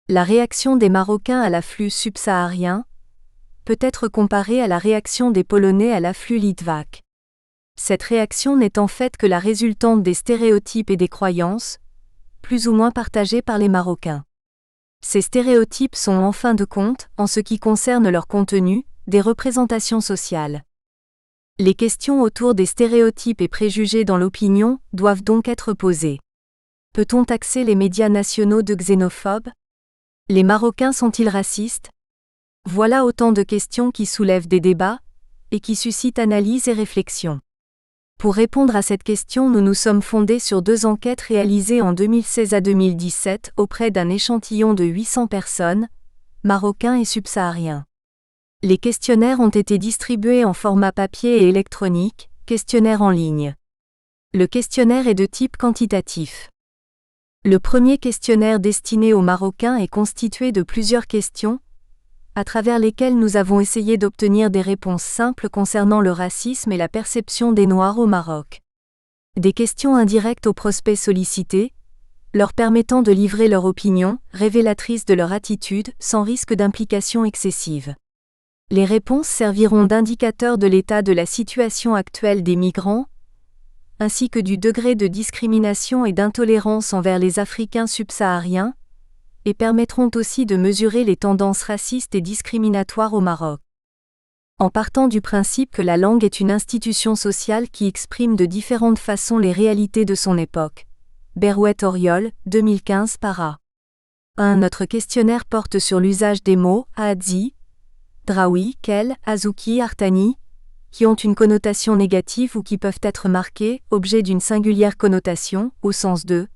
La réaction des Marocains à l'afflux subsaharien peut être comparée à la réaction des Polonais à l'afflux litvaque. Cette réaction n'est en fait que la résultante des stéréotypes et des croyances, plus ou moins partagées par les Marocains. Ces stéréotypes sont en fin de compte, en ce qui concerne leur contenu, des représentations sociales. Les questions autour des stéréotypes et préjugés dans l'opinion doivent donc être posées. Peut-on taxer les médias nationaux de xénophobes ? Les Marocains sont-ils racistes ? Voilà autant de questions qui soulèvent des débats et qui suscitent analyse et réflexion. Pour répondre à cette question, nous nous sommes fondés sur 2 enquêtes réalisées en 2016 à 2017 auprès d'un échantillon de 800 personnes, Marocains et subsahariens. Les questionnaires ont été distribués en format papier et électronique, questionnaire en ligne. Le questionnaire est de type quantitatif. Le premier questionnaire destiné aux Marocains est constitué de plusieurs questions, à travers lesquelles nous avons essayé d'obtenir des réponses simples concernant le racisme et la perception des Noirs au Maroc. Des questions indirectes aux prospects sollicités, leur permettant de livrer leur opinion, révélatrice de leur attitude, sans risque d'implication excessive. Les réponses serviront d'indicateurs de l'état de la situation actuelle des migrants, ainsi que du degré de discrimination et d'intolérance envers les Africains subsahariens, et permettront aussi de mesurer les tendances racistes et discriminatoires au Maroc. En partant du principe que la langue est une institution sociale qui exprime de différentes façons les réalités de son époque. Berouet-Auriol, 2015 para. 1. Notre questionnaire porte sur l'usage des mots Adzi, Draoui, Kel, Azouki, Artani, qui ont une connotation négative ou qui peuvent être marqués, objet d'une singulière connotation, au sens de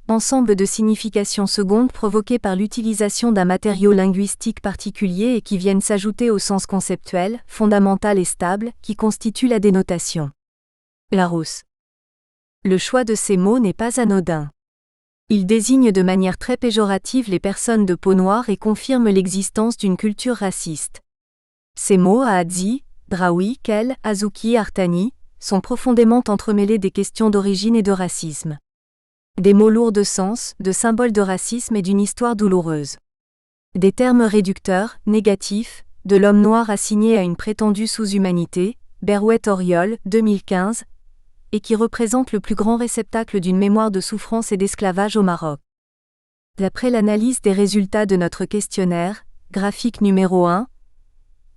ensemble de significations secondes provoquées par l'utilisation d'un matériau linguistique particulier et qui viennent s'ajouter au sens conceptuel, fondamental et stable, qui constitue la dénotation. Larousse. Le choix de ces mots n'est pas anodin. Il désigne de manière très péjorative les personnes de peau noire et confirme l'existence d'une culture raciste. Ces mots Adzi, Draoui, Kel, Azouki, Artani sont profondément entremêlés des questions d'origine et de racisme. Des mots lourds de sens, de symboles de racisme et d'une histoire douloureuse. Des termes réducteurs, négatifs, de l'homme noir assigné à une prétendue sous-humanité, Berouet-Auriol, 2015, et qui représente le plus grand réceptacle d'une mémoire de souffrance et d'esclavage au Maroc. D'après l'analyse des résultats de notre questionnaire, graphique numéro 1,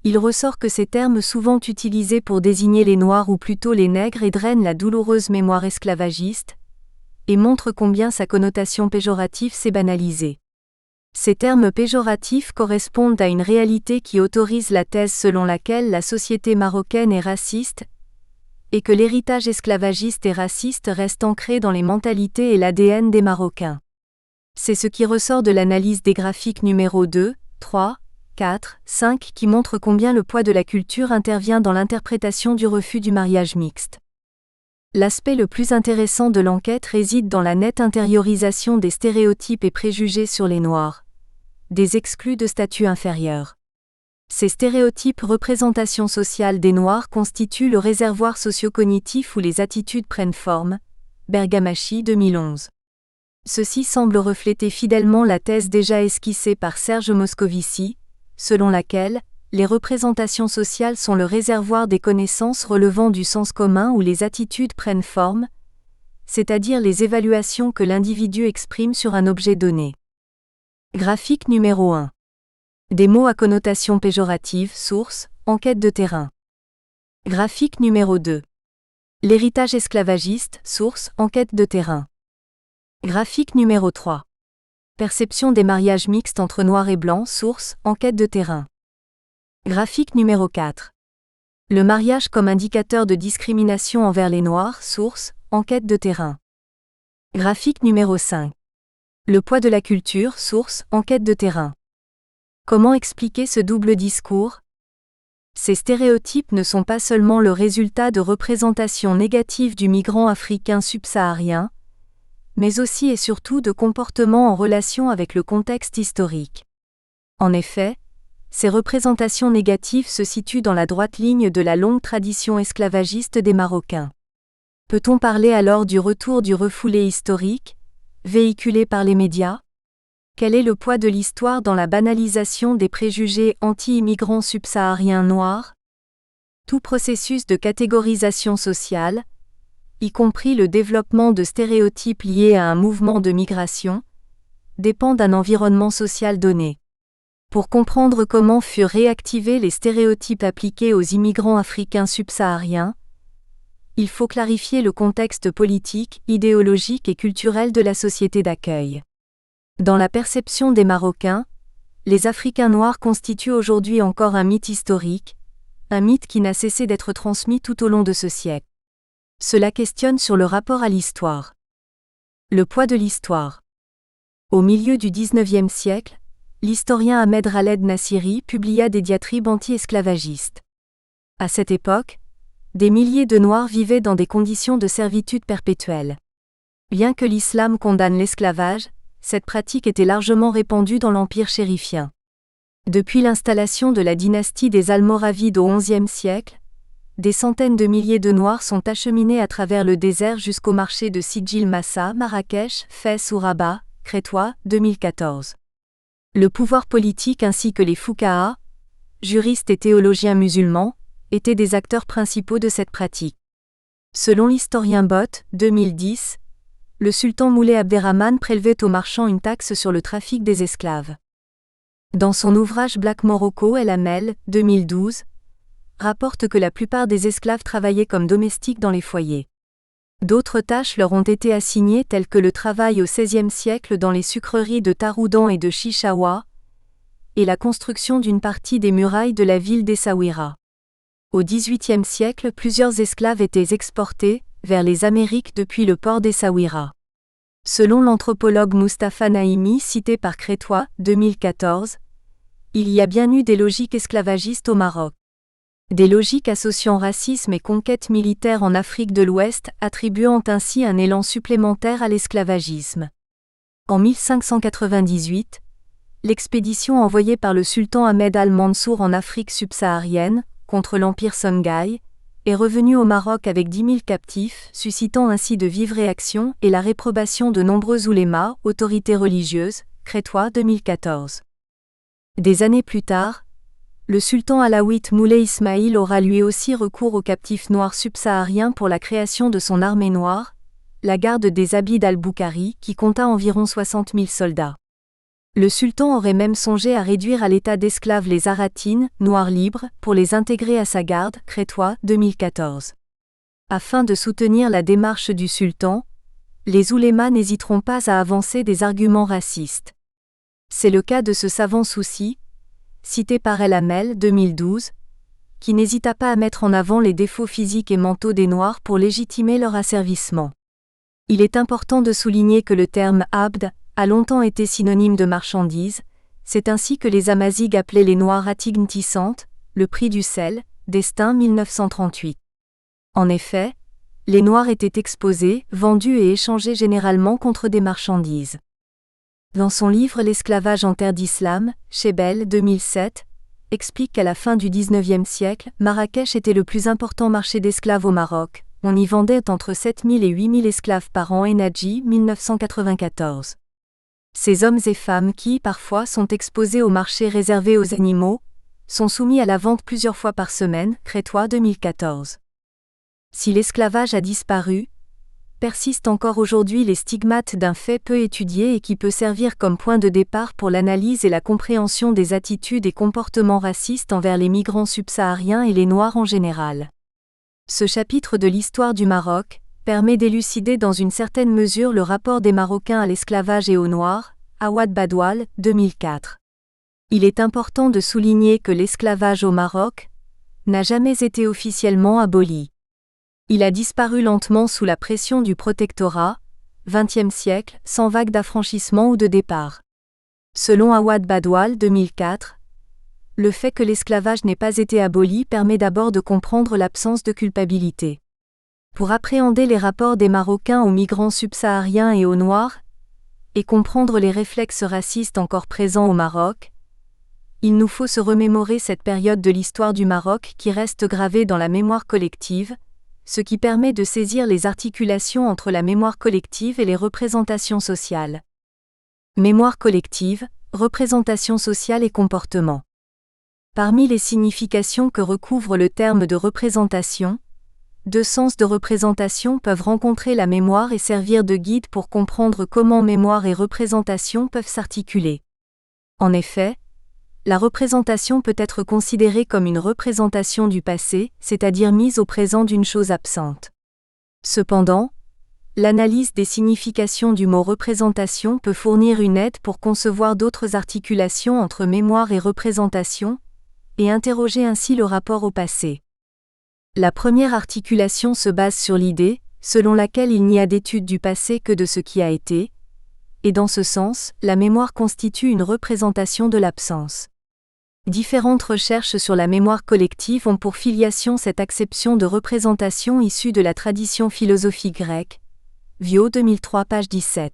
il ressort que ces termes souvent utilisés pour désigner les Noirs ou plutôt les nègres drainent la douloureuse mémoire esclavagiste, et montre combien sa connotation péjorative s'est banalisée. Ces termes péjoratifs correspondent à une réalité qui autorise la thèse selon laquelle la société marocaine est raciste, et que l'héritage esclavagiste et raciste reste ancré dans les mentalités et l'ADN des Marocains. C'est ce qui ressort de l'analyse des graphiques numéro 2, 3, 4, 5 qui montre combien le poids de la culture intervient dans l'interprétation du refus du mariage mixte. L'aspect le plus intéressant de l'enquête réside dans la nette intériorisation des stéréotypes et préjugés sur les Noirs, des exclus de statut inférieur. Ces stéréotypes représentations sociales des Noirs constituent le réservoir socio-cognitif où les attitudes prennent forme, Bergamaschi 2011. Ceci semble refléter fidèlement la thèse déjà esquissée par Serge Moscovici, selon laquelle les représentations sociales sont le réservoir des connaissances relevant du sens commun où les attitudes prennent forme, c'est-à-dire les évaluations que l'individu exprime sur un objet donné. Graphique numéro 1. Des mots à connotation péjorative, source, enquête de terrain. Graphique numéro 2. L'héritage esclavagiste, source, enquête de terrain. Graphique numéro 3. Perception des mariages mixtes entre noirs et blancs, source, enquête de terrain. Graphique numéro 4. Le mariage comme indicateur de discrimination envers les noirs, source, enquête de terrain. Graphique numéro 5. Le poids de la culture, source, enquête de terrain. Comment expliquer ce double discours ? Ces stéréotypes ne sont pas seulement le résultat de représentations négatives du migrant africain subsaharien, mais aussi et surtout de comportements en relation avec le contexte historique. En effet, ces représentations négatives se situent dans la droite ligne de la longue tradition esclavagiste des Marocains. Peut-on parler alors du retour du refoulé historique, véhiculé par les médias ? Quel est le poids de l'histoire dans la banalisation des préjugés anti-immigrants subsahariens noirs ? Tout processus de catégorisation sociale, y compris le développement de stéréotypes liés à un mouvement de migration, dépend d'un environnement social donné. Pour comprendre comment furent réactivés les stéréotypes appliqués aux immigrants africains subsahariens, il faut clarifier le contexte politique, idéologique et culturel de la société d'accueil. Dans la perception des Marocains, les Africains noirs constituent aujourd'hui encore un mythe historique, un mythe qui n'a cessé d'être transmis tout au long de ce siècle. Cela questionne sur le rapport à l'histoire. Le poids de l'histoire. Au milieu du XIXe siècle, l'historien Ahmed Raled Nassiri publia des diatribes anti-esclavagistes. À cette époque, des milliers de Noirs vivaient dans des conditions de servitude perpétuelle. Bien que l'islam condamne l'esclavage, cette pratique était largement répandue dans l'Empire chérifien. Depuis l'installation de la dynastie des Almoravides au XIe siècle, des centaines de milliers de Noirs sont acheminés à travers le désert jusqu'au marché de Sijil Massa, Marrakech, Fès ou Rabat, Crétois, 2014. Le pouvoir politique ainsi que les Fouqaha, juristes et théologiens musulmans, étaient des acteurs principaux de cette pratique. Selon l'historien Bott, 2010, le sultan Moulay Abderrahmane prélevait aux marchands une taxe sur le trafic des esclaves. Dans son ouvrage Black Morocco El Amel, 2012, rapporte que la plupart des esclaves travaillaient comme domestiques dans les foyers. D'autres tâches leur ont été assignées telles que le travail au XVIe siècle dans les sucreries de Taroudan et de Chichaoua, et la construction d'une partie des murailles de la ville d'Essaouira. Au XVIIIe siècle, plusieurs esclaves étaient exportés vers les Amériques depuis le port d'Essaouira. Selon l'anthropologue Mustapha Naimi cité par Crétois, 2014, il y a bien eu des logiques esclavagistes au Maroc. Des logiques associant racisme et conquête militaire en Afrique de l'Ouest, attribuant ainsi un élan supplémentaire à l'esclavagisme. En 1598, l'expédition envoyée par le sultan Ahmed al-Mansour en Afrique subsaharienne, contre l'empire Songhai, est revenue au Maroc avec 10 000 captifs, suscitant ainsi de vives réactions et la réprobation de nombreux oulémas, autorités religieuses, Crétois 2014. Des années plus tard, le sultan alaouite Moulay Ismaïl aura lui aussi recours aux captifs noirs subsahariens pour la création de son armée noire, la garde des Abid al-Boukhari, qui compta environ 60 000 soldats. Le sultan aurait même songé à réduire à l'état d'esclaves les Aratines, noirs libres, pour les intégrer à sa garde, Crétois, 2014. Afin de soutenir la démarche du sultan, les oulémas n'hésiteront pas à avancer des arguments racistes. C'est le cas de ce savant Soussi, cité par El Amel, 2012, qui n'hésita pas à mettre en avant les défauts physiques et mentaux des Noirs pour légitimer leur asservissement. Il est important de souligner que le terme « abd » a longtemps été synonyme de marchandise, c'est ainsi que les Amazighs appelaient les Noirs Atignetissantes, le prix du sel, Destin 1938. En effet, les Noirs étaient exposés, vendus et échangés généralement contre des marchandises. Dans son livre L'esclavage en terre d'islam, Chebel 2007, explique qu'à la fin du XIXe siècle, Marrakech était le plus important marché d'esclaves au Maroc. On y vendait entre 7 000 et 8 000 esclaves par an. Enadji 1994. Ces hommes et femmes qui, parfois, sont exposés au marché réservé aux animaux, sont soumis à la vente plusieurs fois par semaine. Crétois 2014. Si l'esclavage a disparu, persistent encore aujourd'hui les stigmates d'un fait peu étudié et qui peut servir comme point de départ pour l'analyse et la compréhension des attitudes et comportements racistes envers les migrants subsahariens et les Noirs en général. Ce chapitre de l'histoire du Maroc, permet d'élucider dans une certaine mesure le rapport des Marocains à l'esclavage et aux Noirs, Awad Badoual, 2004. Il est important de souligner que l'esclavage au Maroc n'a jamais été officiellement aboli. Il a disparu lentement sous la pression du protectorat, XXe siècle, sans vague d'affranchissement ou de départ. Selon Awad Badoual, 2004, le fait que l'esclavage n'ait pas été aboli permet d'abord de comprendre l'absence de culpabilité. Pour appréhender les rapports des Marocains aux migrants subsahariens et aux Noirs, et comprendre les réflexes racistes encore présents au Maroc, il nous faut se remémorer cette période de l'histoire du Maroc qui reste gravée dans la mémoire collective, ce qui permet de saisir les articulations entre la mémoire collective et les représentations sociales. Mémoire collective, représentation sociale et comportement. Parmi les significations que recouvre le terme de représentation, deux sens de représentation peuvent rencontrer la mémoire et servir de guide pour comprendre comment mémoire et représentation peuvent s'articuler. En effet, la représentation peut être considérée comme une représentation du passé, c'est-à-dire mise au présent d'une chose absente. Cependant, l'analyse des significations du mot représentation peut fournir une aide pour concevoir d'autres articulations entre mémoire et représentation, et interroger ainsi le rapport au passé. La première articulation se base sur l'idée, selon laquelle il n'y a d'étude du passé que de ce qui a été, et dans ce sens, la mémoire constitue une représentation de l'absence. Différentes recherches sur la mémoire collective ont pour filiation cette acception de représentation issue de la tradition philosophique grecque. Viau 2003 page 17.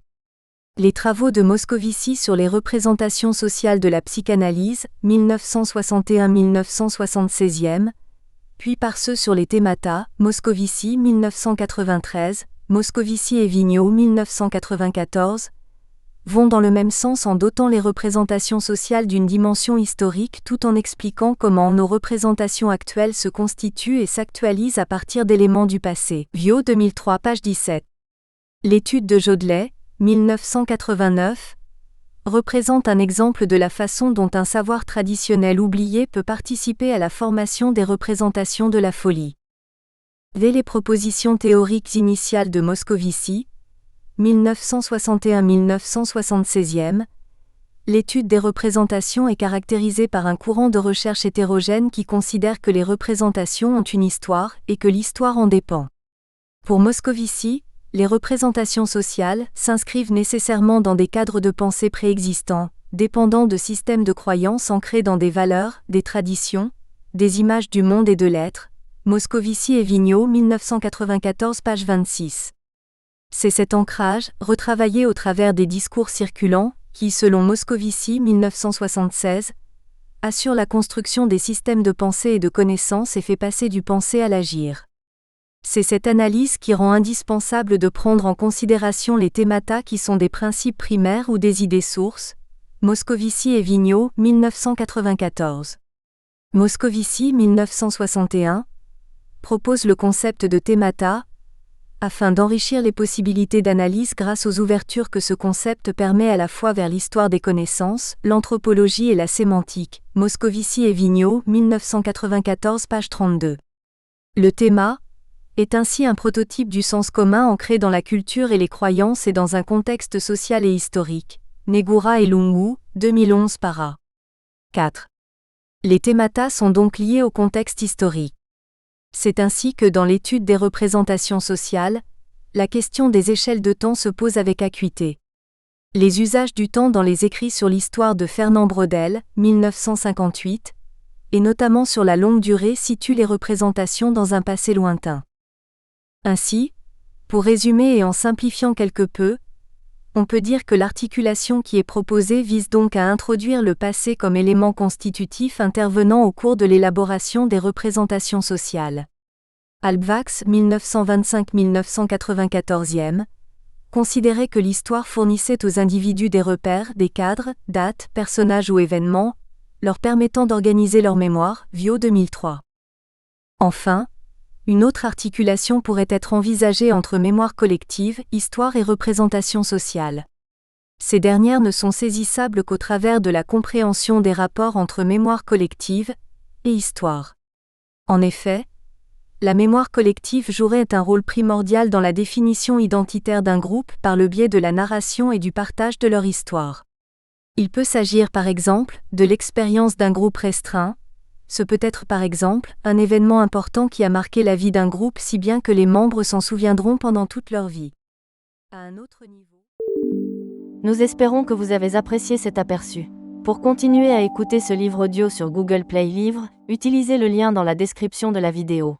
Les travaux de Moscovici sur les représentations sociales de la psychanalyse, 1961-1976, puis par ceux sur les thémata, Moscovici 1993, Moscovici et Vigneault 1994, vont dans le même sens en dotant les représentations sociales d'une dimension historique tout en expliquant comment nos représentations actuelles se constituent et s'actualisent à partir d'éléments du passé. Viau 2003 page 17. L'étude de Jodelet, 1989, représente un exemple de la façon dont un savoir traditionnel oublié peut participer à la formation des représentations de la folie. Dès les propositions théoriques initiales de Moscovici, 1961-1976, l'étude des représentations est caractérisée par un courant de recherche hétérogène qui considère que les représentations ont une histoire et que l'histoire en dépend. Pour Moscovici, les représentations sociales s'inscrivent nécessairement dans des cadres de pensée préexistants, dépendant de systèmes de croyances ancrés dans des valeurs, des traditions, des images du monde et de l'être. Moscovici et Vigneault 1994 page 26. C'est cet ancrage, retravaillé au travers des discours circulants, qui, selon Moscovici 1976, assure la construction des systèmes de pensée et de connaissance et fait passer du penser à l'agir. C'est cette analyse qui rend indispensable de prendre en considération les thémata qui sont des principes primaires ou des idées sources. Moscovici et Vigneault 1994. Moscovici 1961 propose le concept de thémata, afin d'enrichir les possibilités d'analyse grâce aux ouvertures que ce concept permet à la fois vers l'histoire des connaissances, l'anthropologie et la sémantique. Moscovici et Vigneault 1994 page 32. Le théma est ainsi un prototype du sens commun ancré dans la culture et les croyances et dans un contexte social et historique. Negura et Lungu, 2011 para. 4. Les thématas sont donc liés au contexte historique. C'est ainsi que dans l'étude des représentations sociales, la question des échelles de temps se pose avec acuité. Les usages du temps dans les écrits sur l'histoire de Fernand Braudel, 1958, et notamment sur la longue durée situent les représentations dans un passé lointain. Ainsi, pour résumer et en simplifiant quelque peu, on peut dire que l'articulation qui est proposée vise donc à introduire le passé comme élément constitutif intervenant au cours de l'élaboration des représentations sociales. Albvax 1925-1994 considérait que l'histoire fournissait aux individus des repères, des cadres, dates, personnages ou événements, leur permettant d'organiser leur mémoire, Viau 2003. Enfin, une autre articulation pourrait être envisagée entre mémoire collective, histoire et représentation sociale. Ces dernières ne sont saisissables qu'au travers de la compréhension des rapports entre mémoire collective et histoire. En effet, La mémoire collective jouerait un rôle primordial dans la définition identitaire d'un groupe par le biais de la narration et du partage de leur histoire. Il peut s'agir par exemple de l'expérience d'un groupe restreint. Ce peut être par exemple un événement important qui a marqué la vie d'un groupe si bien que les membres s'en souviendront pendant toute leur vie. À un autre niveau. Nous espérons que vous avez apprécié cet aperçu. Pour continuer à écouter ce livre audio sur Google Play Livres, utilisez le lien dans la description de la vidéo.